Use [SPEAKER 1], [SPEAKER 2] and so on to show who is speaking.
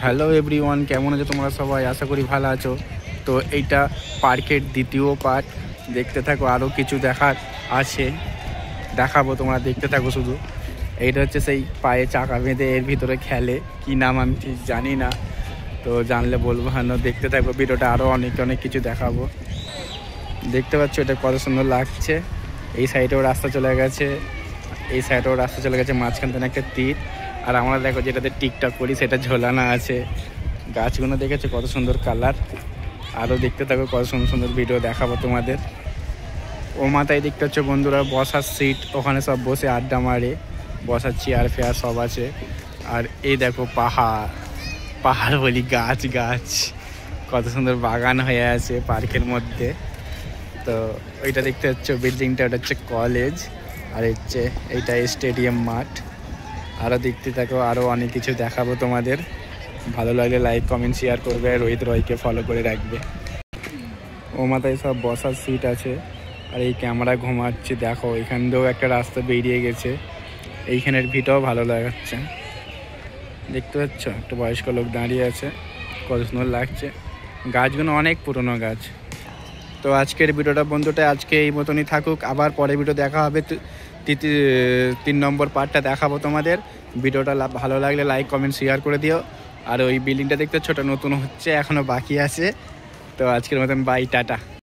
[SPEAKER 1] Hello everyone, কেমন আছো তোমরা সবাই? আশা করি ভালো আছো। তো এইটা পার্কের দ্বিতীয় পার্ট। দেখতে থাকো, আরও কিছু দেখার আছে, দেখাবো, তোমরা দেখতে থাকো শুধু। এইটা হচ্ছে সেই পায়ে চাকা বেঁধে এর ভিতরে খেলে, কি নাম আমি ঠিক জানি না, তো জানলে বলবো। হ্যাঁ, দেখতে থাকো ভিডিওটা, আরও অনেক অনেক কিছু দেখাবো। দেখতে পাচ্ছ এটা কত সুন্দর লাগছে। এই সাইডেও রাস্তা চলে গেছে, এই সাইডেও রাস্তা চলে গেছে, মাঝখান থেকে একটা তীর। আর আমরা দেখো যেটাতে টিকটক করি সেটা ঝোলানো আছে। গাছগুলো দেখেছো কত সুন্দর কালার। আরও দেখতে থাকো, কত সুন্দর সুন্দর ভিডিও দেখাবো তোমাদের। ও মাথায় দেখতে হচ্ছে বন্ধুরা বসার সিট, ওখানে সব বসে আড্ডা মারে, বসার চেয়ার ফেয়ার সব আছে। আর এই দেখো পাহাড়, পাহাড় বলি গাছ, গাছ কত সুন্দর বাগান হয়ে আছে পার্কের মধ্যে। তো ওইটা দেখতে হচ্ছে বিল্ডিংটা, ওটা হচ্ছে কলেজ। আর হচ্ছে এইটা স্টেডিয়াম মাঠ। আরও দেখতে থাকো, আরও অনেক কিছু দেখাবো তোমাদের। ভালো লাগলে লাইক কমেন্ট শেয়ার করবে, রোহিত রয়কে ফলো করে রাখবে। ও মাথায় সব বসার সিট আছে। আর এই ক্যামেরা ঘুমাচ্ছে, দেখো এখান দিয়েও একটা রাস্তা বেরিয়ে গেছে। এইখানের ভিটাও ভালো লাগাচ্ছে, দেখতে পাচ্ছ একটা বয়স্ক লোক দাঁড়িয়ে আছে, কত সুন্দর লাগছে। গাছগুলো অনেক পুরনো গাছ। তো আজকের ভিডিওটা বন্ধুটা আজকে এই মতনই থাকুক, আবার পরে ভিডিও দেখা হবে। 3 নম্বর পার্টটা দেখাবো তোমাদের। ভিডিওটা ভালো লাগলে লাইক কমেন্ট শেয়ার করে দিও। আর ওই বিল্ডিংটা দেখতে ছোটো নতুন হচ্ছে, এখনও বাকি আছে। তো আজকের মতন বাই, টাটা।